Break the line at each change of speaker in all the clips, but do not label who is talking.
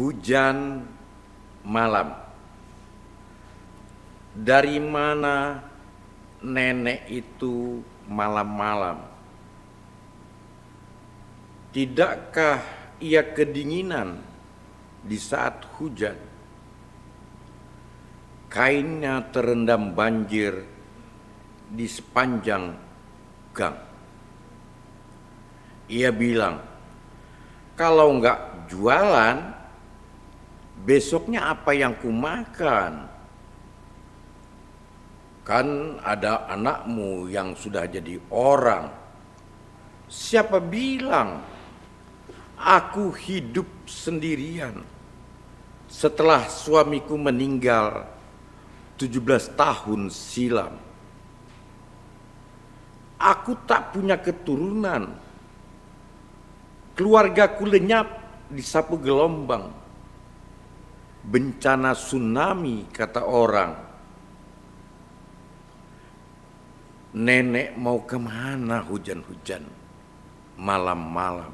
Hujan malam. Dari mana nenek itu malam-malam? Tidakkah ia kedinginan di saat hujan? Kainnya terendam banjir di sepanjang gang. Ia bilang, kalau enggak jualan, besoknya apa yang kumakan? Kan ada anakmu yang sudah jadi orang. Siapa bilang aku hidup sendirian setelah suamiku meninggal 17 tahun silam? Aku tak punya keturunan. Keluargaku lenyap disapu gelombang. Bencana tsunami, kata orang. Nenek mau kemana hujan-hujan malam-malam?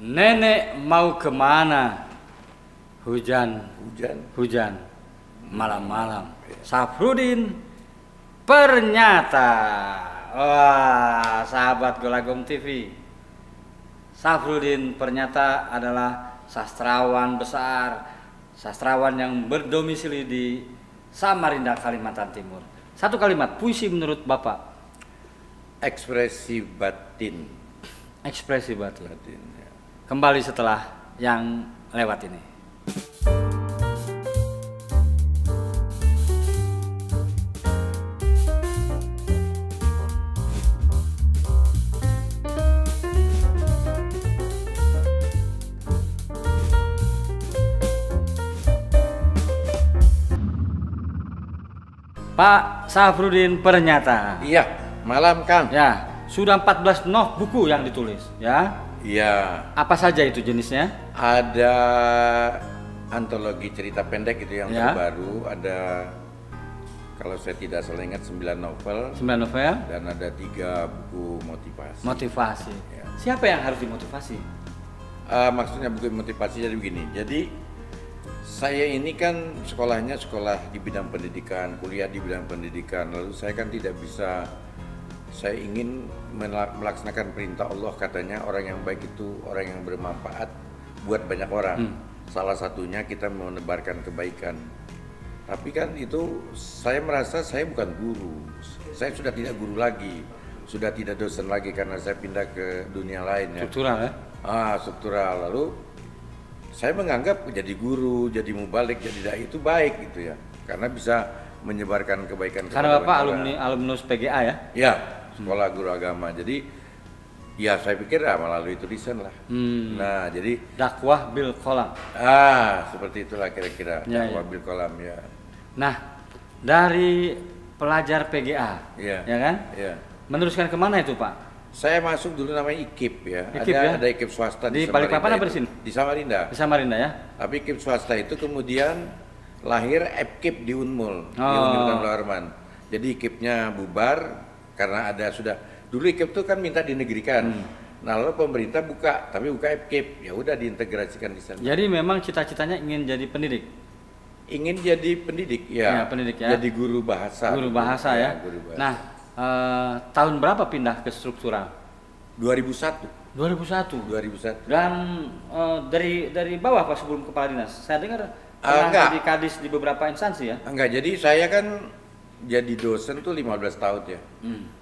Nenek mau kemana
Hujan
malam-malam? Safrudin Pernyata. Wah, sahabat Golagom TV, Safrudin Pernyata adalah sastrawan besar, sastrawan yang berdomisili di Samarinda, Kalimantan Timur. Satu kalimat puisi menurut Bapak.
Ekspresi batin.
Ekspresi batin.
Ya.
Kembali setelah yang lewat ini. Pak Safrudin Pernyata.
Iya, malam Kang.
Ya, sudah 14 noh buku yang ditulis, ya.
Iya.
Apa saja itu jenisnya?
Ada antologi cerita pendek itu yang
Ya.
terbaru, ada kalau saya tidak salah ingat 9 novel
9 novel.
dan ada 3 buku motivasi.
Motivasi.
Ya.
Siapa yang harus dimotivasi?
Maksudnya buku motivasi jadi begini. Jadi saya ini kan sekolahnya sekolah di bidang pendidikan, kuliah di bidang pendidikan. Lalu saya kan tidak bisa, saya ingin melaksanakan perintah Allah, katanya orang yang baik itu orang yang bermanfaat buat banyak orang. Salah satunya kita menebarkan kebaikan. Tapi kan itu saya merasa saya bukan guru. Saya sudah tidak guru lagi, sudah tidak dosen lagi karena saya pindah ke dunia lain ya.
Struktural ya?
Struktural. Lalu saya menganggap jadi guru, jadi mubalik, jadi dai itu baik gitu ya, karena bisa menyebarkan kebaikan.
Karena Bapak alumnus PGA ya?
Ya, sekolah guru agama. Jadi ya saya pikir melalui tulisan lah. Nah, jadi
Dakwah bil kolam.
seperti itulah kira-kira.
Ya,
Dakwah
ya.
bil kolam ya.
Nah, dari pelajar PGA,
Ya.
ya kan?
Ya.
Meneruskan kemana itu Pak?
Saya masuk dulu namanya IKIP ya.
IKIP ya?
Ada IKIP swasta
Di
Samarinda
Balikpapan apa
itu.
di sini?
Di Samarinda.
Di Samarinda ya?
Tapi IKIP swasta itu kemudian lahir EPKIP di Unmul, di
Oh.
Universitas Arman. Jadi IKIP-nya bubar karena ada sudah dulu IKIP itu kan minta dinegerikan. Nah, lalu pemerintah buka, tapi buka EPKIP. Ya udah diintegrasikan di sana.
Jadi memang cita-citanya ingin jadi pendidik.
Ingin jadi pendidik ya.
Ya, pendidik ya.
Jadi guru bahasa.
Guru bahasa ya.
Guru bahasa.
Nah, tahun berapa pindah ke struktural?
2001.
2001. Dan dari bawah Pak sebelum kepala dinas. Saya dengar pernah
enggak.
jadi kadis di beberapa instansi ya.
Enggak, jadi saya kan jadi dosen tuh 15 tahun ya.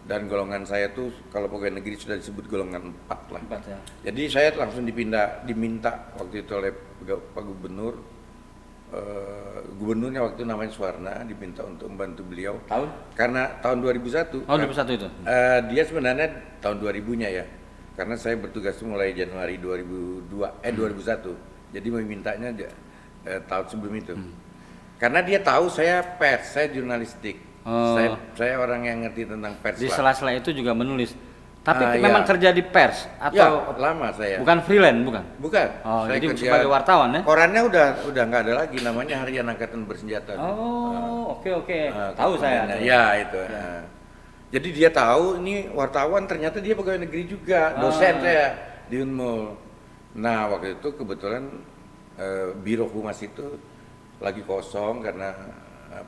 Dan golongan saya tuh kalau pegawai negeri sudah disebut golongan 4 lah.
4 ya.
Jadi saya langsung diminta waktu itu oleh Pak Gubernur. Gubernurnya waktu itu namanya Suwarna, diminta untuk membantu beliau.
Tahun?
Karena tahun 2001.
Oh, 2001 itu.
Dia sebenarnya tahun 2000-nya ya. Karena saya bertugas mulai Januari 2001. Jadi memintanya tahun sebelum itu. Karena dia tahu saya pers, saya jurnalistik. Saya orang yang ngerti tentang pers.
Di
lah.
sela-sela itu juga menulis. Tapi
Iya.
memang kerja di pers atau
Ya, lama saya.
bukan freelance, bukan?
Bukan.
Oh,
Saya
jadi
kerja-
sebagai wartawan ya?
Korannya udah nggak ada lagi, namanya Harian Angkatan Bersenjata.
Oh, oke. Tahu saya.
korannya. Ya itu. Jadi dia tahu ini wartawan, ternyata dia pegawai negeri juga, dosen saya di Unmul. Nah, waktu itu kebetulan Biro Humas itu lagi kosong karena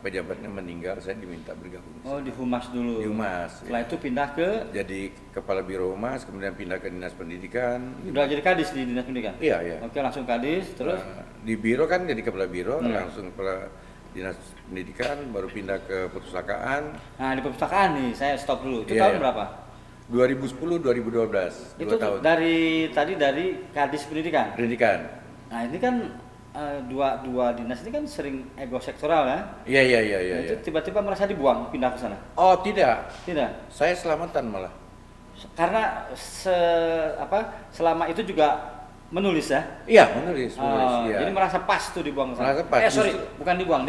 pejabatnya meninggal, saya diminta bergabung.
Oh, di Humas dulu.
Di Humas.
Setelah
Ya.
itu pindah ke
Jadi Kepala Biro Humas, kemudian pindah ke Dinas Pendidikan.
udah jadi kadis di Dinas Pendidikan.
Iya, iya.
Oke, langsung kadis terus
Di Biro kan jadi Kepala Biro, langsung Kepala Dinas Pendidikan, baru pindah ke Perpustakaan.
nah di perpustakaan nih saya stop dulu. Itu
Iya,
tahun
iya.
berapa?
2010-2012, 2
Itu
tahun.
dari kadis pendidikan.
Pendidikan.
Nah, ini kan dua dinas ini kan sering ego sektoral ya.
Iya, iya, iya, iya.
Nah, itu
Iya.
tiba-tiba merasa dibuang pindah ke sana.
Oh, tidak.
Tidak.
Saya selamatan malah.
Karena selama itu juga menulis ya.
Iya, menulis,
Oh,
iya.
jadi merasa pas tuh dibuang ke sana.
Merasa pas,
Sorry,
justru-
bukan dibuang,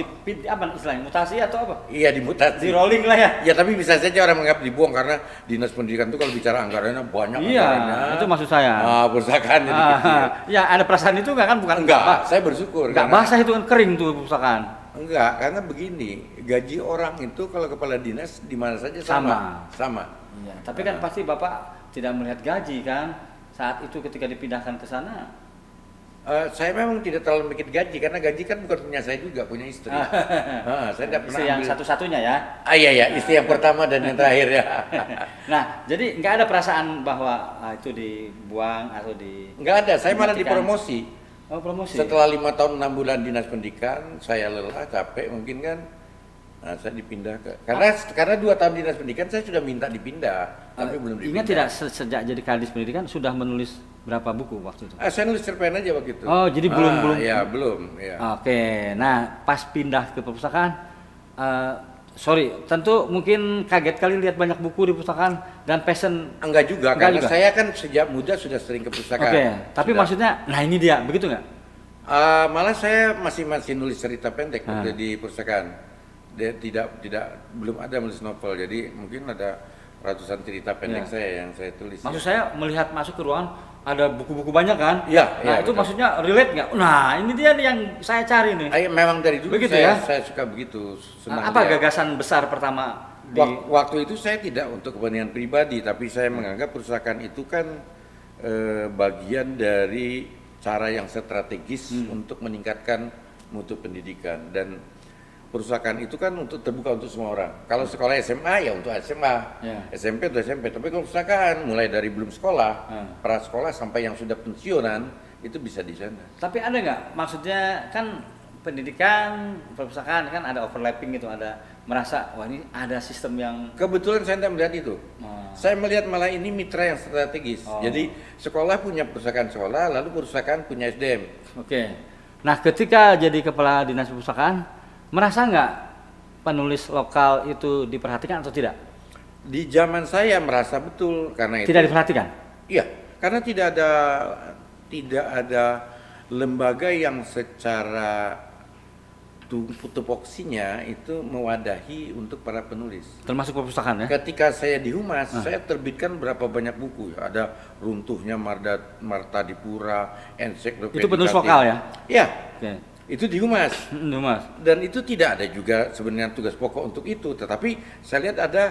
apa istilahnya? Mutasi atau apa?
Iya, dimutasi.
Di rolling lah ya.
Ya, tapi bisa saja orang menganggap dibuang karena Dinas Pendidikan itu kalau bicara anggarannya banyak
Iya,
anggarannya.
itu maksud saya.
Perpustakaan jadi kecil.
Ya ada perasaan itu nggak kan? Bukan
Enggak, saya bersyukur.
Nggak
karena-
basah itu kan kering tuh perpustakaan.
Enggak, karena begini, gaji orang itu kalau kepala dinas di mana saja sama. Sama.
Iya, tapi kan pasti Bapak tidak melihat gaji kan saat itu ketika dipindahkan ke sana.
Saya memang tidak terlalu mikir gaji karena gaji kan bukan punya saya juga, punya istri. Saya tidak pernah
Istri yang
ambil-
satu-satunya ya.
Iya, iya, istri yang pertama dan yang terakhir ya.
Nah, jadi nggak ada perasaan bahwa itu dibuang atau di.
Enggak ada, saya malah
dimatikan.
dipromosi.
Oh, promosi.
Setelah 5 tahun 6 bulan dinas pendidikan, saya lelah, capek mungkin kan. Nah, saya dipindah ke karena 2 tahun dinas pendidikan saya sudah minta dipindah, tapi belum dipindah.
Ingat tidak sejak jadi kadis pendidikan sudah menulis berapa buku waktu itu?
Saya nulis cerpen aja waktu itu.
Oh, jadi belum.
Ya, belum, ya.
Oke, nah pas pindah ke perpustakaan, sorry, tentu mungkin kaget kali lihat banyak buku di perpustakaan dan passion.
Enggak juga,
Enggak
karena
juga?
saya kan sejak muda sudah sering ke perpustakaan.
Oke, tapi
Sudah.
maksudnya, nah ini dia, begitu nggak?
Malah saya masih nulis cerita pendek waktu
Ah.
di perpustakaan. Dia belum ada menulis novel, jadi mungkin ada ratusan cerita pendek
Ya.
saya yang saya tulis.
Maksud
ya.
saya melihat masuk ke ruangan ada buku-buku banyak kan?
Iya,
Nah
iya,
itu
betul.
maksudnya relate nggak? Nah ini dia nih yang saya cari nih.
Memang dari dulu
Begitu
saya,
ya?
saya suka begitu. Senang
Apa
dia.
gagasan besar pertama di?
Waktu itu saya tidak untuk kepentingan pribadi, tapi saya menganggap perpustakaan itu kan bagian dari cara yang strategis untuk meningkatkan mutu pendidikan, dan perpustakaan itu kan terbuka untuk semua orang. Kalau sekolah SMA ya untuk SMA,
Ya.
SMP untuk SMP. Tapi kalau perpustakaan mulai dari belum sekolah, pra sekolah sampai yang sudah pensiunan itu bisa di sana.
Tapi ada nggak? Maksudnya kan pendidikan, perpustakaan kan ada overlapping gitu, ada merasa wah ini ada sistem yang
Kebetulan saya tidak melihat itu.
Oh.
Saya melihat malah ini mitra yang strategis.
Oh.
Jadi sekolah punya perpustakaan sekolah, lalu perpustakaan punya SDM.
Oke. Nah, ketika jadi kepala dinas perpustakaan, merasa nggak penulis lokal itu diperhatikan atau tidak?
Di zaman saya merasa betul karena itu.
Tidak diperhatikan.
Iya, karena tidak ada lembaga yang secara tupoksinya itu mewadahi untuk para penulis.
Termasuk perpustakaan ya?
Ketika saya di Humas, saya terbitkan berapa banyak buku ya. Ada Runtuhnya Marta Dipura, Ensiklopedia.
Itu penulis lokal ya?
Iya,
Oke.
itu di Humas.
Mas.
Dan itu tidak ada juga sebenarnya tugas pokok untuk itu, tetapi saya lihat ada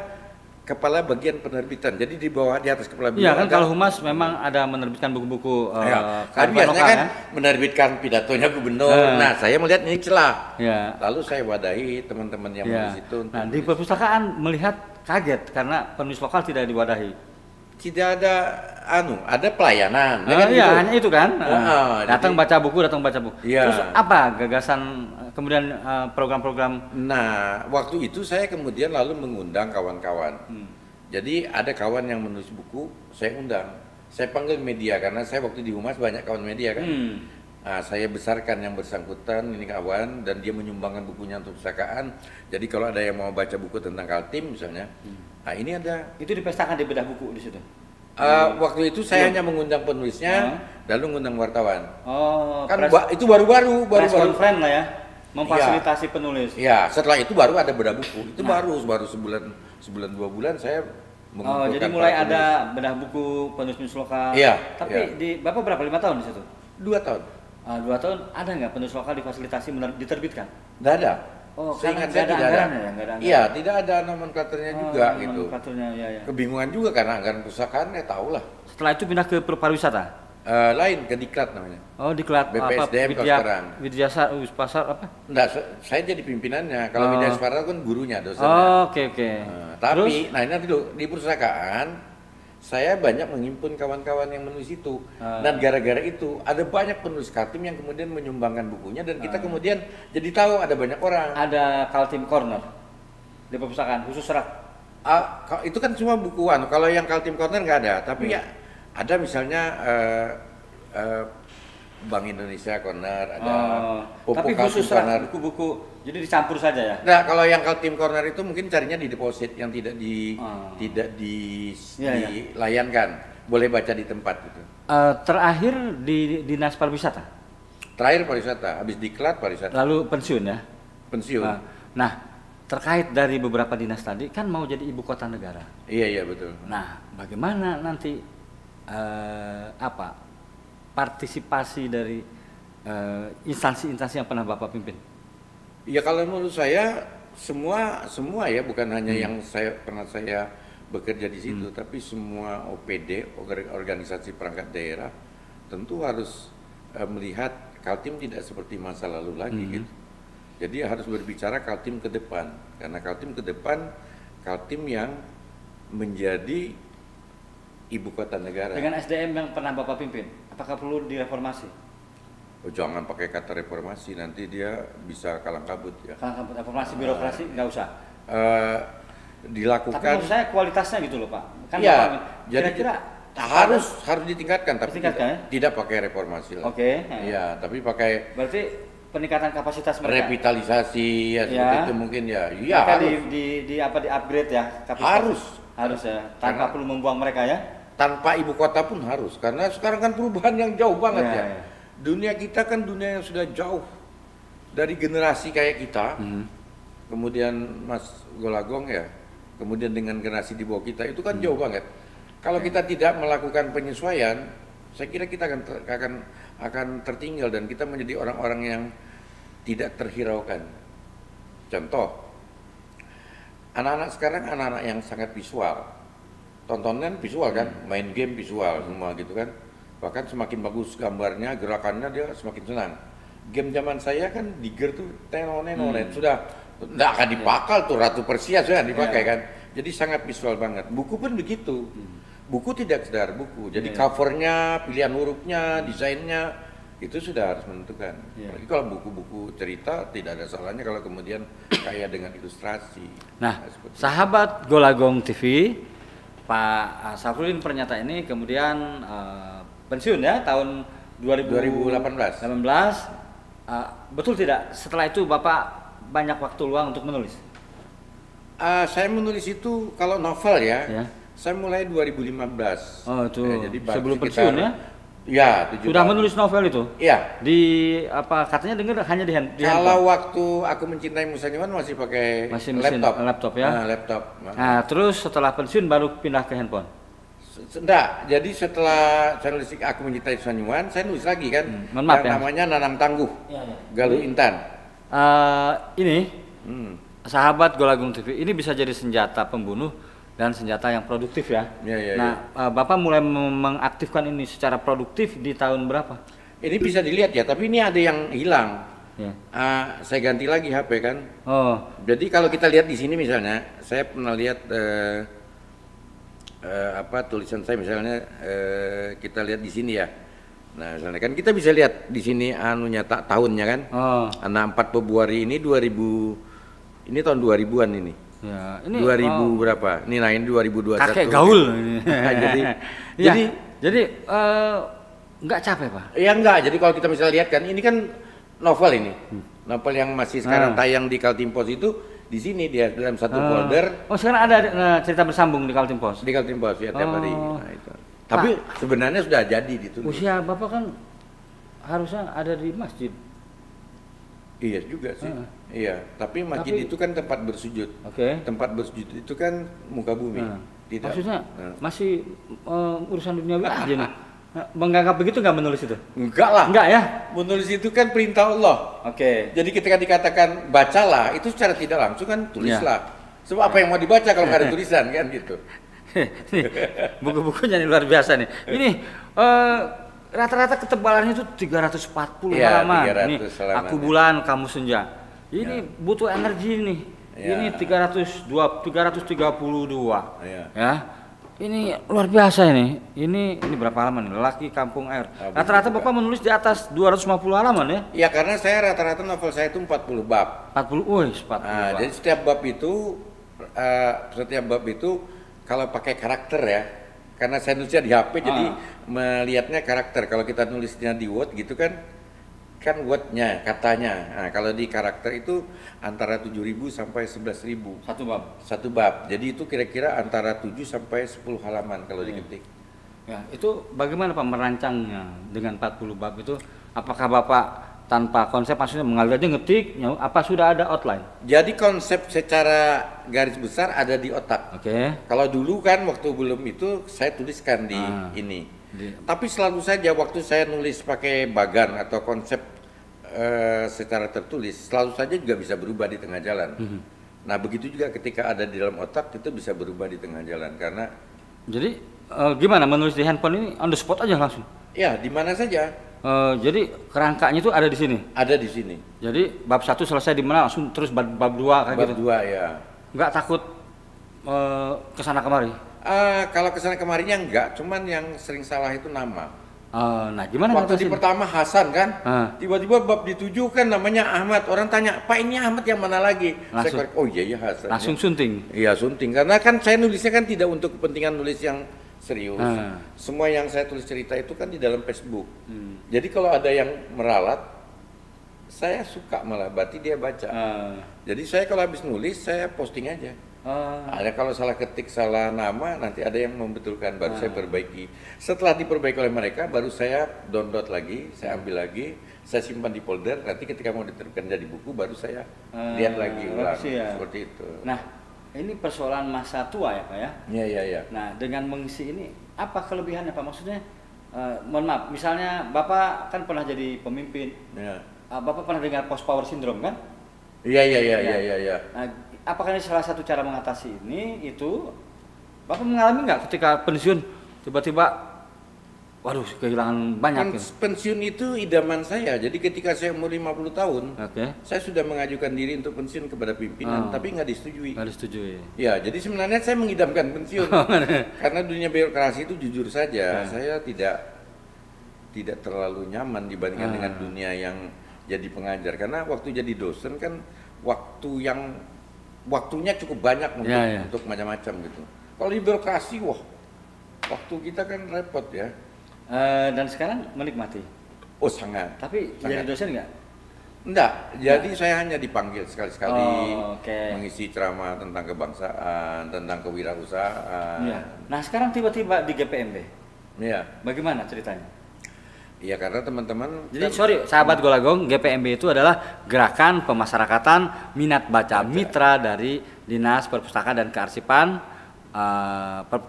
kepala bagian penerbitan. Jadi di bawah, di atas kepala
Iya kan
ada-
kalau Humas memang ada menerbitkan buku-buku
Ya, kan
kearifan
biasanya
lokal
kan
ya.
menerbitkan pidatonya gubernur. Nah, saya melihat ini celah.
Ya.
Lalu saya wadahi teman-teman yang
Ya.
menulis itu untuk
Nah, di
menulis.
perpustakaan melihat kaget karena penulis lokal tidak diwadahi.
Tidak ada ada pelayanan.
Iya,
gitu.
hanya itu kan. Datang
jadi-
baca buku, datang baca buku.
Iya.
Terus apa gagasan kemudian program-program?
Nah, waktu itu saya kemudian lalu mengundang kawan-kawan. Jadi ada kawan yang menulis buku, saya undang. Saya panggil media karena saya waktu di Humas banyak kawan media kan. Nah, saya besarkan yang bersangkutan, ini kawan, dan dia menyumbangkan bukunya untuk perpustakaan. Jadi kalau ada yang mau baca buku tentang Kaltim misalnya, nah ini ada.
Itu dipestakan di bedah buku di situ.
Waktu itu saya hanya mengundang penulisnya, lalu mengundang wartawan.
Oh,
Kan
press
itu baru-baru.
conference lah ya, memfasilitasi penulis.
Ya, setelah itu baru ada bedah buku. Itu baru sebulan 2 bulan saya
Oh,
mengumpulkan
jadi mulai
para
ada bedah buku penulis lokal.
Iya,
Tapi
iya.
di Bapak berapa 5 tahun di situ?
2 tahun.
2 tahun ada nggak penulis lokal difasilitasi diterbitkan?
Nggak ada.
Oh,
Seingat
karena
saya
nggak ada
tidak ada.
anggarannya ya, nggak ada anggaran.
Iya, tidak ada nomenklaturnya juga gitu.
Nomenklaturnya, ya, ya.
Kebingungan juga karena anggaran perpustakaan ya tahu lah.
Setelah itu pindah ke pariwisata.
Lain ke Diklat namanya.
Oh, Diklat
BPSDM kalau sekarang.
Widya Pasar apa?
Enggak, saya jadi pimpinannya. Kalau Widya Pasar kan gurunya, dosennya.
Oh, oke.
Tapi, nah ini nanti dulu, di perpustakaan saya banyak menghimpun kawan-kawan yang menulis itu. Dan gara-gara itu ada banyak penulis Kaltim yang kemudian menyumbangkan bukunya dan kita kemudian jadi tahu ada banyak orang.
Ada Kaltim Corner di perpustakaan khusus rak.
Itu kan cuma bukuan. Kalau yang Kaltim Corner nggak ada, tapi ya ada misalnya Bank Indonesia Corner, ada
tapi khusus rak buku-buku, jadi dicampur saja ya.
Nah, kalau yang Kaltim Corner itu mungkin carinya di deposit yang tidak dilayankan, boleh baca di tempat gitu.
Terakhir di Dinas Pariwisata.
Terakhir pariwisata, habis Diklat pariwisata.
Lalu pensiun ya.
Pensiun.
Nah, terkait dari beberapa dinas tadi kan mau jadi ibu kota negara.
Iya betul.
Nah, bagaimana nanti partisipasi dari instansi-instansi yang pernah Bapak pimpin?
Ya kalau menurut saya semua ya, bukan hanya yang pernah saya bekerja di situ, tapi semua OPD, organisasi perangkat daerah tentu harus melihat Kaltim tidak seperti masa lalu lagi gitu. Jadi harus berbicara Kaltim ke depan, karena Kaltim ke depan Kaltim yang menjadi ibu kota negara.
Dengan SDM yang pernah Bapak pimpin, apakah perlu direformasi?
Oh, jangan pakai kata reformasi, nanti dia bisa kalang kabut ya.
Kalang kabut, reformasi birokrasi nggak usah.
Dilakukan.
Tapi maksud saya kualitasnya gitu loh Pak. Kan
ya,
Bapak,
jadi
kira-kira
harus ditingkatkan, tapi
ditingkatkan,
tidak pakai reformasi lah.
Oke.
Iya, tapi pakai.
Berarti peningkatan kapasitas mereka.
Revitalisasi ya seperti itu mungkin ya. Iya.
Di upgrade ya kapasitas. Harus ya, tanpa perlu membuang mereka ya.
Tanpa ibu kota pun harus, karena sekarang kan perubahan yang jauh banget ya. Dunia kita kan dunia yang sudah jauh dari generasi kayak kita. Kemudian Mas Golagong ya, kemudian dengan generasi di bawah kita itu kan jauh banget. Kalau kita tidak melakukan penyesuaian, saya kira kita akan tertinggal dan kita menjadi orang-orang yang tidak terhiraukan. Contoh, anak-anak sekarang anak-anak yang sangat visual. Tontonan visual kan, main game visual semua gitu kan. Bahkan semakin bagus gambarnya, gerakannya dia semakin senang. Game zaman saya kan Digger tuh tenonen sudah enggak akan dipakal tuh Ratu Persia sudah dipakai kan. Jadi sangat visual banget. Buku pun begitu. Buku tidak sekedar buku. Jadi covernya, pilihan hurufnya, desainnya itu sudah harus menentukan. Apalagi kalau buku-buku cerita tidak ada salahnya kalau kemudian kaya dengan ilustrasi.
Nah, sahabat Golagong TV, Pak Safrudin pernyataan ini kemudian pensiun ya tahun 2018. Betul tidak? Setelah itu Bapak banyak waktu luang untuk menulis?
Saya menulis itu kalau novel ya. Saya mulai 2015.
Oh itu.
Ya, jadi
sebelum pensiun ya?
Ya,
sudah menulis novel itu?
Iya.
Di katanya dengar hanya di handphone.
Kalau waktu Aku Mencintai Musaniwan masih pakai
laptop ya.
Laptop.
Nah, terus setelah pensiun baru pindah ke handphone.
Enggak, jadi setelah saya nulis Aku Mencintai Musaniwan, saya nulis lagi kan. Namanya Nanang Tangguh. Galuh Intan.
Ini sahabat Golagong TV, ini bisa jadi senjata pembunuh dan senjata yang produktif ya. Nah, Bapak mulai mengaktifkan ini secara produktif di tahun berapa?
Ini bisa dilihat ya, tapi ini ada yang hilang. Saya ganti lagi HP kan. Jadi kalau kita lihat di sini misalnya, saya pernah lihat tulisan saya misalnya, kita lihat di sini ya. Nah, misalnya kan kita bisa lihat di sini tahunnya kan. Anak 4 Februari ini 2000, ini tahun 2000-an ini.
Ya, ini
2000 berapa? Ini 2021.
Kakek gaul. jadi nggak capek Pak?
Ya enggak. Jadi kalau kita misalnya lihat kan, ini kan novel ini, novel yang masih sekarang tayang di Kaltim Post itu di sini dia dalam satu folder.
Oh sekarang ada cerita bersambung di Kaltim Post?
Di Kaltim Post ya tiap hari. Nah, itu. Tapi sebenarnya sudah jadi ditulis.
Usia Bapak kan harusnya ada di masjid.
Iya juga sih. Iya, tapi masjid itu kan tempat bersujud. Tempat bersujud itu kan muka bumi. Tidak.
Maksudnya masih urusan duniawi aja nih. Menganggap begitu nggak menulis itu?
Enggak lah.
Enggak ya?
Menulis itu kan perintah Allah. Jadi ketika dikatakan bacalah, itu secara tidak langsung kan tulislah. Sebab apa yang mau dibaca kalau nggak ada tulisan kan gitu.
Buku-bukunya nih luar biasa nih. Ini rata-rata ketebalannya itu 340
Iya,
halaman.
300
Ini
halaman,
Aku Bulan Kamu Senja. Ini butuh energi nih.
Ya.
Ini 332
Iya.
ya. Ini luar biasa ini. Ini berapa halaman? Lelaki Kampung Air. Rata-rata Bapak menulis di atas 250 halaman ya?
Ya karena saya rata-rata novel saya itu 40 bab.
40, 40 bab.
Jadi setiap bab itu kalau pakai karakter ya, karena saya nulisnya di HP jadi melihatnya karakter. Kalau kita nulisnya di Word gitu kan wordnya, katanya. Nah, kalau di karakter itu antara 7.000 sampai 11.000. Satu bab. Jadi itu kira-kira antara 7 sampai 10 halaman kalau diketik.
Ya, itu bagaimana Pak merancangnya dengan 40 bab itu? Apakah Bapak tanpa konsep, maksudnya mengalir aja ngetik, apa sudah ada outline?
Jadi konsep secara garis besar ada di otak.
Oke.
Kalau dulu kan waktu belum itu saya tuliskan di ini. Tapi selalu saja waktu saya nulis pakai bagan atau konsep secara tertulis, selalu saja juga bisa berubah di tengah jalan. Nah begitu juga ketika ada di dalam otak itu bisa berubah di tengah jalan karena.
Jadi gimana menulis di handphone ini on the spot aja langsung?
Ya di mana saja.
Jadi kerangkanya itu ada di sini.
Ada di sini.
Jadi bab 1 selesai di mana langsung terus bab 2 kayak gitu.
Bab 2 ya.
Nggak takut kesana kemari?
Kalau kesana kemarinya enggak, cuman yang sering salah itu nama.
Nah gimana
waktu di pertama Hasan kan, tiba-tiba bab di 7 kan namanya Ahmad. Orang tanya, Pak ini Ahmad yang mana lagi?
Langsung,
saya korek, oh iya Hasan.
Langsung sunting?
Iya sunting, karena kan saya nulisnya kan tidak untuk kepentingan nulis yang serius. Semua yang saya tulis cerita itu kan di dalam Facebook. Jadi kalau ada yang meralat, saya suka malah, berarti dia baca. Jadi saya kalau habis nulis, saya posting aja. Ada kalau salah ketik, salah nama, nanti ada yang membetulkan, baru saya perbaiki. Setelah diperbaiki oleh mereka, baru saya download lagi, saya ambil lagi, saya simpan di folder. Nanti ketika mau diterbitkan jadi buku, baru saya lihat lagi ulang, seperti itu.
Nah, ini persoalan masa tua ya Pak ya?
Iya.
Nah, dengan mengisi ini, apa kelebihannya Pak? Maksudnya, mohon maaf, misalnya Bapak kan pernah jadi pemimpin, Bapak pernah dengar post power syndrome kan?
Iya.
Nah, apakah ini salah satu cara mengatasi ini? Itu Bapak mengalami nggak ketika pensiun tiba-tiba, waduh kehilangan banyak?
Pensiun itu idaman saya. Jadi ketika saya umur 50 tahun, saya sudah mengajukan diri untuk pensiun kepada pimpinan, tapi nggak disetujui. Ya, jadi sebenarnya saya mengidamkan pensiun karena dunia birokrasi itu jujur saja, saya tidak terlalu nyaman dibandingkan dengan dunia yang jadi pengajar. Karena waktu jadi dosen kan waktunya cukup banyak untuk macam-macam gitu. Kalau di birokrasi, waktu kita kan repot ya.
Dan sekarang menikmati?
Oh sangat.
Tapi jadi dosen nggak?
Enggak, jadi saya hanya dipanggil sekali-sekali mengisi ceramah tentang kebangsaan, tentang kewirausahaan.
Nah sekarang tiba-tiba di GPMB. Bagaimana ceritanya?
Iya karena teman-teman.
Jadi sahabat Golagong, GPMB itu adalah Gerakan Pemasyarakatan Minat Baca Mitra dari Dinas Perpustakaan dan Kearsipan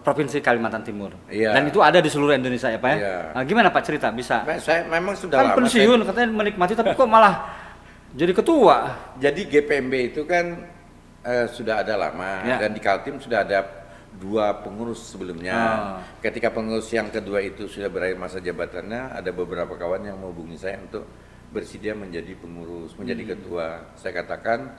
Provinsi Kalimantan Timur. Dan itu ada di seluruh Indonesia ya Pak ya? Nah, gimana Pak cerita bisa?
Saya memang sudah
lama. Kan pensiun katanya menikmati, tapi kok malah jadi ketua?
Jadi GPMB itu kan sudah ada lama dan di Kaltim sudah ada 2 pengurus sebelumnya. Ketika pengurus yang kedua itu sudah berakhir masa jabatannya, ada beberapa kawan yang menghubungi saya untuk bersedia menjadi pengurus, menjadi ketua. Saya katakan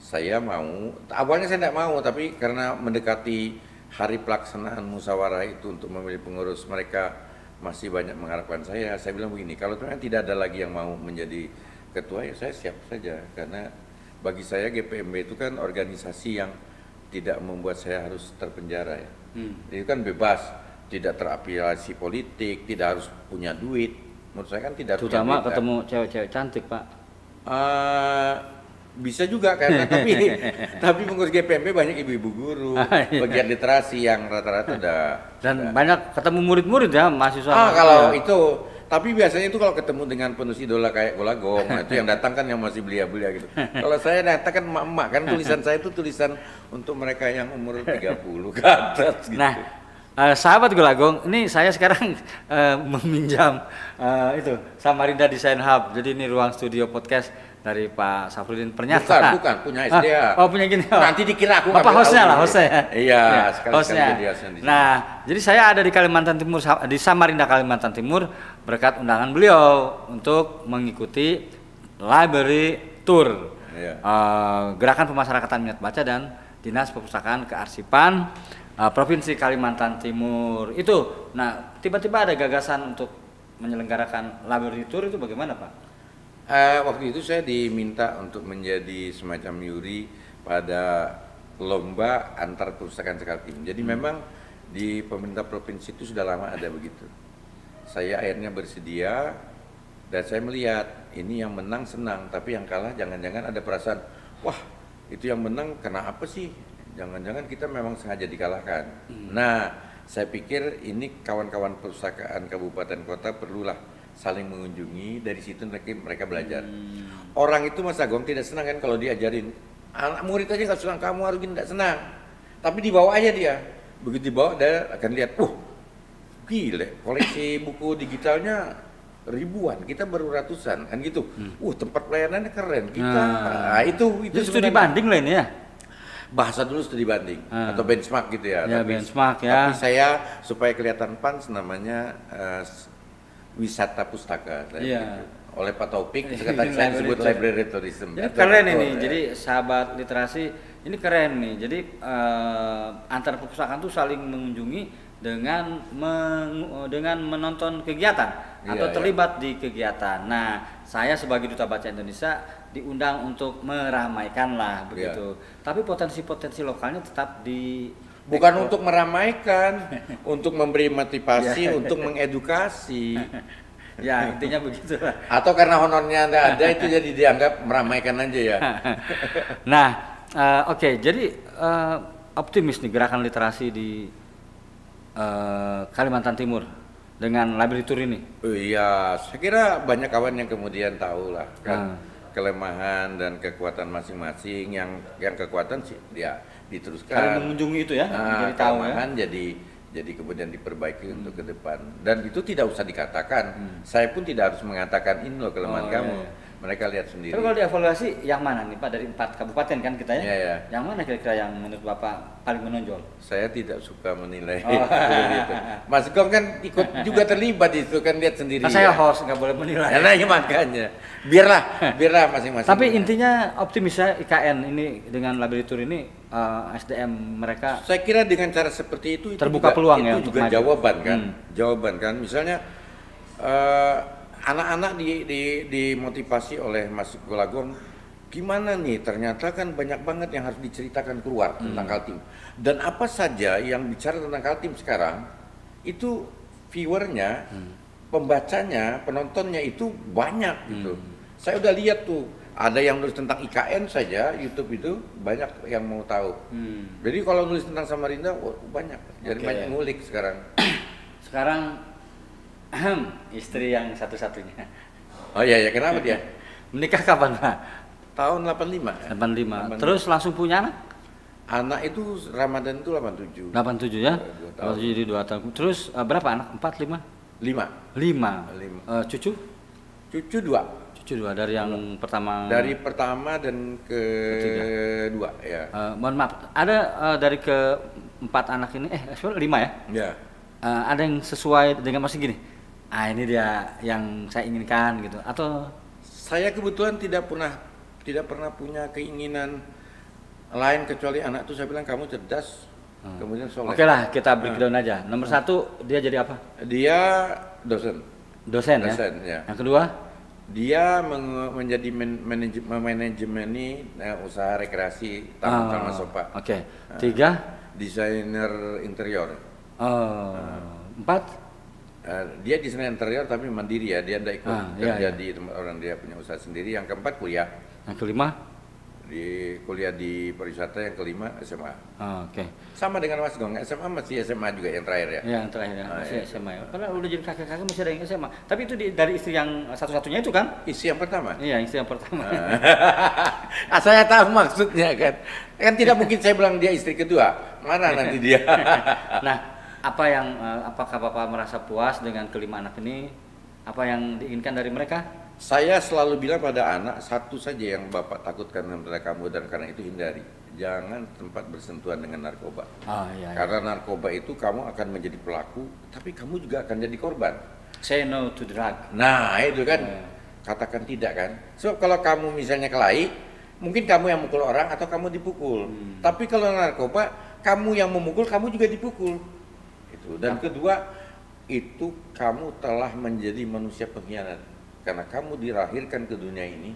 saya mau. Awalnya saya tidak mau, tapi karena mendekati hari pelaksanaan musyawarah itu untuk memilih pengurus, mereka masih banyak mengharapkan saya bilang begini, kalau ternyata tidak ada lagi yang mau menjadi ketua, ya saya siap saja. Karena bagi saya GPMB itu kan organisasi yang tidak membuat saya harus terpenjara ya. Itu kan bebas, tidak terafiliasi politik, tidak harus punya duit. Menurut saya kan tidak.
Terutama ketemu cewek-cewek cantik Pak.
Bisa juga karena tapi pengurus GPMB banyak ibu-ibu guru, bagian literasi yang rata-rata
dan banyak ketemu murid-murid ya mahasiswa.
Kalau itu. Tapi biasanya itu kalau ketemu dengan penulis idola kayak Golagong, itu yang datang kan yang masih belia-belia gitu. Kalau saya datang kan emak-emak, kan tulisan saya itu tulisan untuk mereka yang umur 30 ke atas gitu.
Nah, Sahabat Golagong, ini saya sekarang meminjam itu Samarinda Design Hub. Jadi ini ruang studio podcast dari Pak Safrudin Pernyata.
Bukan, punya SDA.
Oh, punya gini.
Nanti dikira aku
Bapak hostnya lah, hostnya.
Iya,
hostnya. Nah, jadi saya ada di Kalimantan Timur, di Samarinda Kalimantan Timur berkat undangan beliau untuk mengikuti library tour. Iya. Gerakan Pemasyarakatan Minat Baca dan Dinas Perpustakaan Kearsipan Provinsi Kalimantan Timur itu. Nah, tiba-tiba ada gagasan untuk menyelenggarakan library tour itu bagaimana, Pak?
Waktu itu saya diminta untuk menjadi semacam juri pada lomba antar perpustakaan Kaltim. Jadi memang di pemerintah provinsi itu sudah lama ada begitu. Saya akhirnya bersedia dan saya melihat ini yang menang senang, tapi yang kalah jangan-jangan ada perasaan, wah itu yang menang kena apa sih? Jangan-jangan kita memang sengaja dikalahkan. Nah, saya pikir ini kawan-kawan perpustakaan kabupaten kota perlulah saling mengunjungi, dari situ mereka belajar. Orang itu Mas Agung tidak senang kan kalau diajarin, anak murid aja nggak senang, kamu harus gini, tidak senang. Tapi dibawa aja dia, begitu dibawa dia akan lihat, gile, koleksi buku digitalnya ribuan, kita baru ratusan, kan gitu. Tempat pelayanannya keren, kita. Nah, itu
studi banding lah ini ya.
Bahasa dulu studi banding atau benchmark gitu ya.
Benchmark ya.
Tapi saya supaya kelihatan pans namanya wisata pustaka. Gitu. Oleh Pak Taufik, sekarang saya disebut library tourism.
Jadi keren ini. Jadi sahabat literasi ini keren nih. Jadi antar perpustakaan tuh saling mengunjungi dengan menonton kegiatan atau terlibat di kegiatan. Nah, saya sebagai Duta Baca Indonesia diundang untuk meramaikan lah begitu. Tapi potensi-potensi lokalnya tetap
bukan untuk meramaikan, untuk memberi motivasi, untuk mengedukasi.
Ya, intinya begitu lah.
Atau karena honornya tidak ada itu jadi dianggap meramaikan aja ya.
Nah, oke, jadi optimis nih gerakan literasi di Kalimantan Timur dengan library tour ini.
Iya, saya kira banyak kawan yang kemudian tahu lah kan kelemahan dan kekuatan masing-masing. Yang kekuatan sih dia diteruskan.
Kalian mengunjungi itu ya,
jadi tahu ya. Jadi kemudian diperbaiki untuk ke depan. Dan itu tidak usah dikatakan. Saya pun tidak harus mengatakan ini loh kelemahan kamu. Iya. Mereka lihat sendiri.
Tapi kalau dievaluasi yang mana nih Pak, dari 4 kabupaten kan kita ya?
Iya.
Yang mana kira-kira yang menurut Bapak paling menonjol?
Saya tidak suka menilai gitu. Mas Gong kan ikut juga terlibat itu kan, lihat sendiri.
Saya host nggak boleh menilai.
Nah, makanya biarlah masing-masing.
Tapi intinya optimis ya IKN ini dengan library tour ini SDM mereka.
Saya kira dengan cara seperti itu
terbuka juga, peluang
itu
ya
juga untuk jawaban kan. Jawaban kan. Misalnya anak-anak dimotivasi oleh Mas Golagong, gimana nih ternyata kan banyak banget yang harus diceritakan keluar tentang Kaltim. Dan apa saja yang bicara tentang Kaltim sekarang itu viewernya, pembacanya, penontonnya itu banyak gitu. Saya udah lihat tuh, ada yang nulis tentang IKN saja, YouTube itu banyak yang mau tahu. Jadi kalau nulis tentang Samarinda banyak, jadi banyak ngulik sekarang.
Sekarang istri yang satu-satunya.
Oh iya, kenapa dia?
Menikah kapan Pak?
Tahun 85.
85. Terus langsung punya anak?
Anak itu Ramadan itu 87.
87 ya? 87 jadi 2 tahun. Terus berapa anak? 4, 5? 5. Cucu?
Cucu 2.
Cucu 2 dari yang pertama.
Dari pertama dan kedua ya.
Mohon maaf, ada dari keempat anak ini 5 ya?
Ya.
Ada yang sesuai dengan masih gini. Ini dia yang saya inginkan gitu. Atau
saya kebetulan tidak pernah punya keinginan lain kecuali anak itu saya bilang kamu cerdas, kemudian soleh.
Oke lah, kita breakdown aja. Nomor 1 dia jadi apa?
Dia dosen ya. Yang
kedua
dia menjadi manajemen usaha rekreasi Taman Salma Sopa.
Oke. 3
desainer interior.
4
dia desainer interior tapi mandiri ya, dia tidak ikut kerja di tempat orang, dia punya usaha sendiri. Yang keempat kuliah.
Yang kelima
kuliah di pariwisata. Yang kelima SMA.
Oke.
Sama dengan Mas Gong, SMA masih SMA juga yang terakhir ya.
Yang terakhir ya, masih SMA ya. Karena udah jadi kakak-kakak masih ada yang SMA. Tapi itu dari istri yang satu-satunya itu kan?
Istri yang pertama.
Iya, istri yang pertama.
Saya tahu maksudnya kan. Kan tidak mungkin saya bilang dia istri kedua. Mana nanti dia?
Nah, apa yang apakah Bapak merasa puas dengan kelima anak ini? Apa yang diinginkan dari mereka?
Saya selalu bilang pada anak, satu saja yang Bapak takutkan dari kamu dan karena itu hindari. Jangan tempat bersentuhan dengan narkoba.
Oh, iya, iya.
Karena narkoba itu kamu akan menjadi pelaku, tapi kamu juga akan jadi korban.
Say no to drug.
Nah, itu kan katakan tidak kan. So kalau kamu misalnya kelahi, mungkin kamu yang mukul orang atau kamu dipukul. Tapi kalau narkoba, kamu yang memukul, kamu juga dipukul. Itu. Dan kedua, itu kamu telah menjadi manusia pengkhianat. Karena kamu dilahirkan ke dunia ini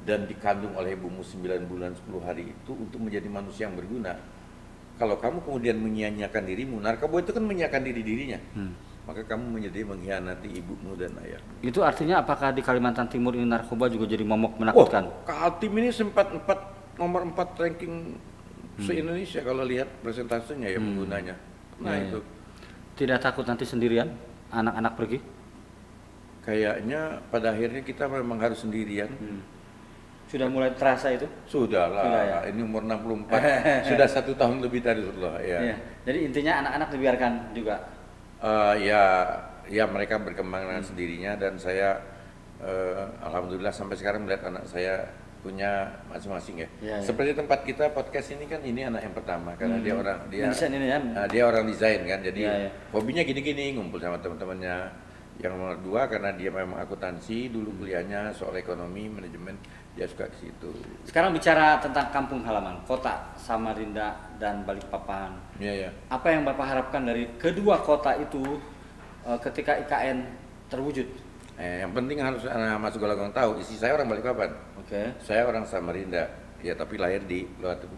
dan dikandung oleh ibumu 9 bulan 10 hari itu untuk menjadi manusia yang berguna. Kalau kamu kemudian menyia-nyiakan dirimu, narkoba itu kan menyia-nyiakan dirinya. Maka kamu menjadi mengkhianati ibumu dan ayahmu.
Itu artinya apakah di Kalimantan Timur ini narkoba juga jadi momok menakutkan?
Kaltim ini sempat nomor 4 ranking se-Indonesia kalau lihat presentasenya ya penggunanya. Nah itu.
Tidak takut nanti sendirian anak-anak pergi?
Kayaknya pada akhirnya kita memang harus sendirian.
Sudah mulai terasa itu?
Sudah lah, ya? Ini umur 64, sudah 1 tahun lebih dari itu lah. Ya.
Iya. Jadi intinya anak-anak dibiarkan juga?
Ya mereka berkembang dengan sendirinya dan saya alhamdulillah sampai sekarang melihat anak saya punya masing-masing ya. Seperti tempat kita podcast ini kan ini anak yang pertama karena dia orang desain kan, jadi hobinya gini-gini ngumpul sama teman-temannya. Yang nomor 2 karena dia memang akuntansi dulu kuliahnya soal ekonomi manajemen, dia suka ke situ.
Sekarang bicara tentang kampung halaman, kota Samarinda dan Balikpapan. Apa yang Bapak harapkan dari kedua kota itu ketika IKN terwujud?
Yang penting harus Mas Golagong tahu, istri saya orang Balikpapan. Saya orang Samarinda, ya tapi lahir di Luar Tebu.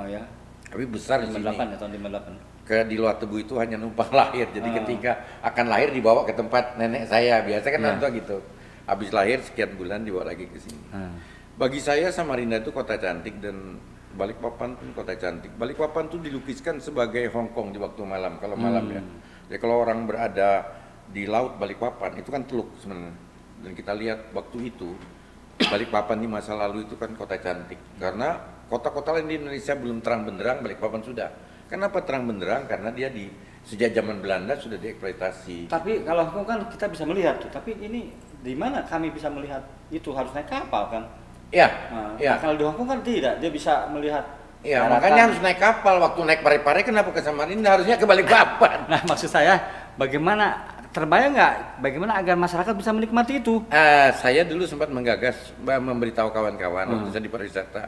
Ya.
Tapi besar di sini.
Ya, tahun 58.
Di Luar Tebu itu hanya numpang lahir, jadi ketika akan lahir dibawa ke tempat nenek saya, biasa kan orang tua gitu. Habis lahir sekian bulan dibawa lagi ke sini. Bagi saya Samarinda itu kota cantik dan Balikpapan pun kota cantik. Balikpapan itu dilukiskan sebagai Hong Kong di waktu malam, kalau malam ya. Jadi kalau orang berada di laut Balikpapan itu kan teluk sebenarnya. Dan kita lihat waktu itu Balikpapan di masa lalu itu kan kota cantik. Karena kota-kota lain di Indonesia belum terang benderang, Balikpapan sudah. Kenapa terang benderang? Karena dia sejak zaman Belanda sudah dieksploitasi.
Tapi kalau kan kita bisa melihat tuh, tapi ini di mana kami bisa melihat itu harus naik kapal kan?
Iya.
Kalau di Hongkong kan tidak, dia bisa melihat.
Iya, makanya harus naik kapal. Waktu naik Pare-Pare kenapa ke Samarinda? Harusnya ke Balikpapan.
Nah, maksud saya bagaimana terbayang nggak bagaimana agar masyarakat bisa menikmati itu?
Saya dulu sempat menggagas memberitahu kawan-kawan waktu saya di pariwisata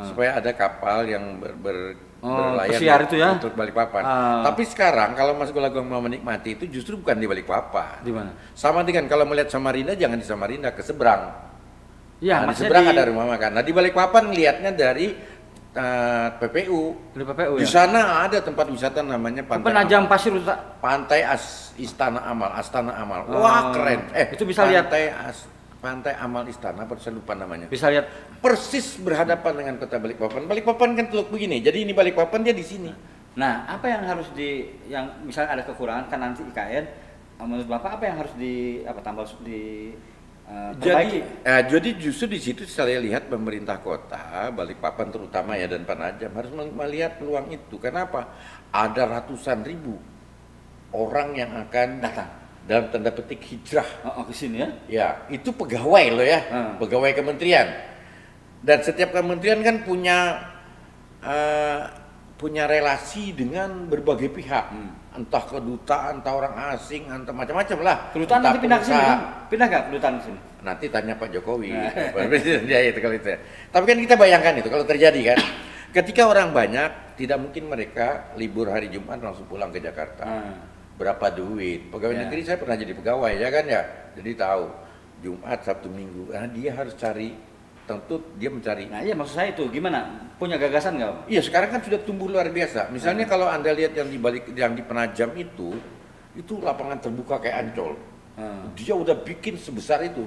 supaya ada kapal yang berlayar
itu ya?
untuk Balikpapan. Tapi sekarang kalau Mas Golagong mau menikmati itu justru bukan di Balikpapan.
Di mana?
Sama dengan kalau melihat Samarinda jangan di Samarinda, ke seberang.
Ya,
di seberang ada rumah makan. Nah di Balikpapan lihatnya dari PPU.
Di PPU
di sana ada tempat wisata namanya
Penajam Pasir
Pantai Istana Amal, Astana Amal. Wah keren.
Itu bisa lihat
Pantai Amal Istana, saya lupa namanya.
Bisa lihat
persis berhadapan dengan kota Balikpapan. Balikpapan kan teluk begini. Jadi ini Balikpapan dia di sini.
Nah, apa yang harus yang misalnya ada kekurangan kan nanti IKN, menurut Bapak apa yang harus tambah perbaiki?
Jadi justru di situ saya lihat pemerintah kota Balikpapan terutama ya dan Penajam harus melihat peluang itu. Kenapa? Ada ratusan ribu orang yang akan datang dalam tanda petik hijrah
ke sini ya?
Ya, itu pegawai loh ya, pegawai kementerian. Dan setiap kementerian kan punya relasi dengan berbagai pihak. Entah kedutaan, entah orang asing, entah macam-macam lah.
Kedutaan nanti pindah ke sini kan? Pindah nggak kedutaan ke sini?
Nanti tanya Pak Jokowi, Presiden dia itu kalau itu. Tapi kan kita bayangkan itu kalau terjadi kan. Ketika orang banyak, tidak mungkin mereka libur hari Jumat langsung pulang ke Jakarta. Berapa duit? Pegawai negeri saya pernah jadi pegawai ya kan ya. Jadi tahu Jumat, Sabtu, Minggu. Nah, dia harus cari, tentu dia mencari.
Nah iya maksud saya itu gimana? Punya gagasan nggak?
Iya sekarang kan sudah tumbuh luar biasa. Misalnya kalau Anda lihat yang di Penajam itu lapangan terbuka kayak Ancol. Dia udah bikin sebesar itu.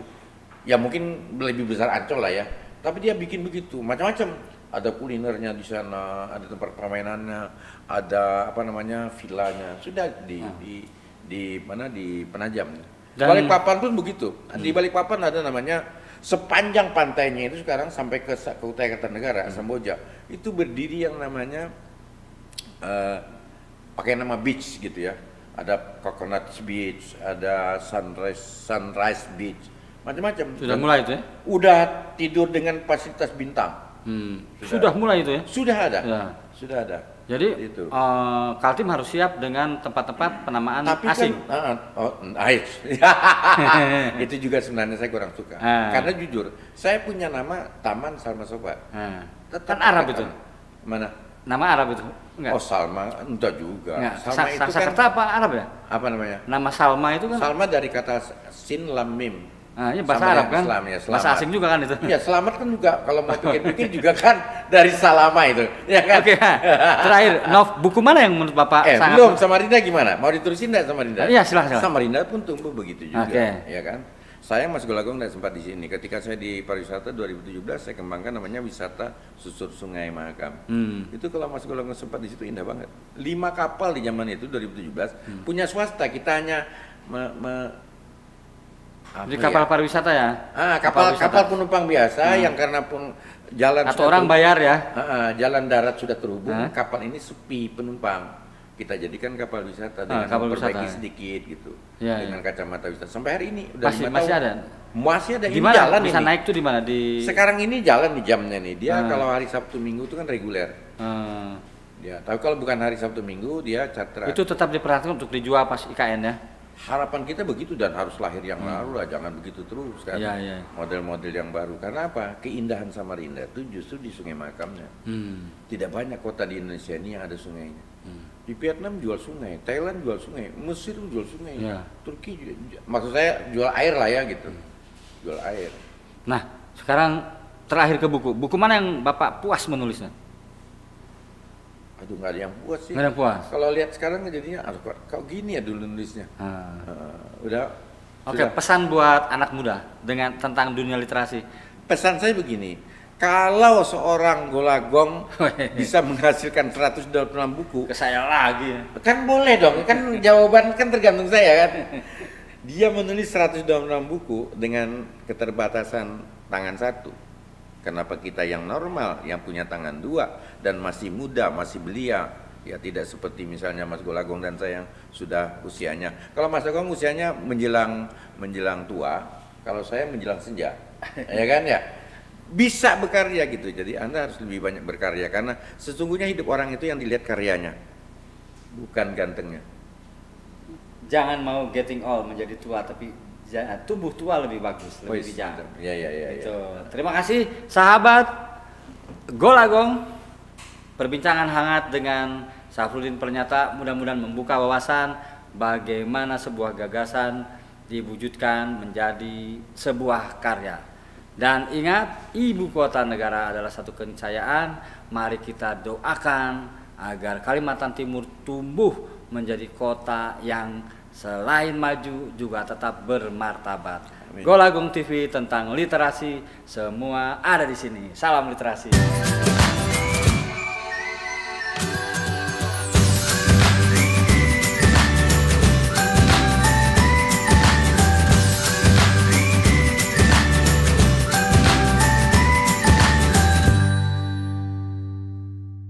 Ya mungkin lebih besar Ancol lah ya. Tapi dia bikin begitu, macam-macam. Ada kulinernya di sana, ada tempat permainannya, ada villanya. Sudah di mana di Penajam. Balikpapan pun begitu. Di Balikpapan ada namanya sepanjang pantainya itu sekarang sampai ke Kutai Kartanegara, Samboja. Itu berdiri yang namanya pakai nama beach gitu ya. Ada Coconut Beach, ada Sunrise Beach, macam-macam.
Sudah mulai itu ya?
Udah tidur dengan fasilitas bintang.
Sudah mulai itu ya?
Sudah ada.
Ya.
Sudah ada.
Jadi Kaltim harus siap dengan tempat-tempat penamaan
tapi
asing.
Itu juga sebenarnya saya kurang suka. Karena jujur, saya punya nama Taman Salma Sofa.
Kan Arab itu.
Mana?
Nama Arab itu? Enggak.
Oh Salma, enggak juga.
Enggak.
Salma itu kan
Sanskerta apa Arab ya?
apa namanya?
Nama Salma itu kan?
Salma dari kata sin lam mim.
Ini bahasa Arab kan?
Islam, ya,
bahasa asing juga kan itu?
Iya, selamat kan juga kalau mau pikir-pikir juga kan dari salama itu, ya kan?
Oke, terakhir, Nov, buku mana yang menurut Bapak sangat...
belum, Samarinda gimana? Mau diterusin enggak Samarinda?
Iya, silakan.
Samarinda pun tumbuh begitu juga, ya kan? Saya Mas Golagong tidak sempat di sini. Ketika saya di pariwisata 2017, saya kembangkan namanya wisata susur Sungai Mahakam. Itu kalau Mas Golagong sempat di situ indah banget. 5 kapal di zaman itu 2017 punya swasta. Kita hanya
di kapal pariwisata ya?
Kapal penumpang biasa yang karena jalan
atau orang bayar ya?
Jalan darat sudah terhubung, kapal ini sepi penumpang. Kita jadikan kapal wisata dengan memperbaiki sedikit gitu, dengan kacamata wisata. Sampai hari ini udah
masih ada.
Masih ada.
Di mana bisa naik tuh di mana?
Sekarang ini jalan di jamnya nih. Dia kalau hari Sabtu Minggu itu kan reguler. Ya, tapi kalau bukan hari Sabtu Minggu dia charter.
Itu tetap diperhatikan untuk dijual pas IKN ya?
Harapan kita begitu dan harus lahir yang baru lah, jangan begitu terus kan. Model-model yang baru. Karena apa? Keindahan Samarinda itu justru di Sungai Makamnya. Tidak banyak kota di Indonesia ini yang ada sungainya. Di Vietnam jual sungai, Thailand jual sungai, Mesir jual sungai, Turki maksud saya jual air lah ya gitu. Jual air.
Nah, sekarang terakhir ke buku. Buku mana yang Bapak puas menulisnya?
Aduh, nggak ada yang puas sih.
Nggak ada yang puas.
Kalau lihat sekarang jadinya, kok gini ya dulu nulisnya. Udah.
Oke, pesan buat anak muda tentang dunia literasi.
Pesan saya begini, kalau seorang Golagong bisa menghasilkan 126 buku,
ke saya lagi.
Kan boleh dong, kan jawaban kan tergantung saya kan. Dia menulis 126 buku dengan keterbatasan tangan satu. Kenapa kita yang normal, yang punya tangan dua dan masih muda, masih belia, ya tidak seperti misalnya Mas Golagong dan saya yang sudah usianya. Kalau Mas Golagong usianya menjelang tua, kalau saya menjelang senja, ya kan ya. Bisa berkarya gitu. Jadi Anda harus lebih banyak berkarya karena sesungguhnya hidup orang itu yang dilihat karyanya, bukan gantengnya.
Jangan mau getting old, menjadi tua, tapi tubuh tua lebih bagus, lebih bijak.
Ya.
Itu. Terima kasih sahabat Golagong. Perbincangan hangat dengan Safruddin Pernyata mudah-mudahan membuka wawasan bagaimana sebuah gagasan diwujudkan menjadi sebuah karya. Dan ingat, ibu kota negara adalah satu keniscayaan. Mari kita doakan agar Kalimantan Timur tumbuh menjadi kota yang selain maju juga tetap bermartabat. Amin. Golagong TV tentang literasi, semua ada di sini. Salam literasi.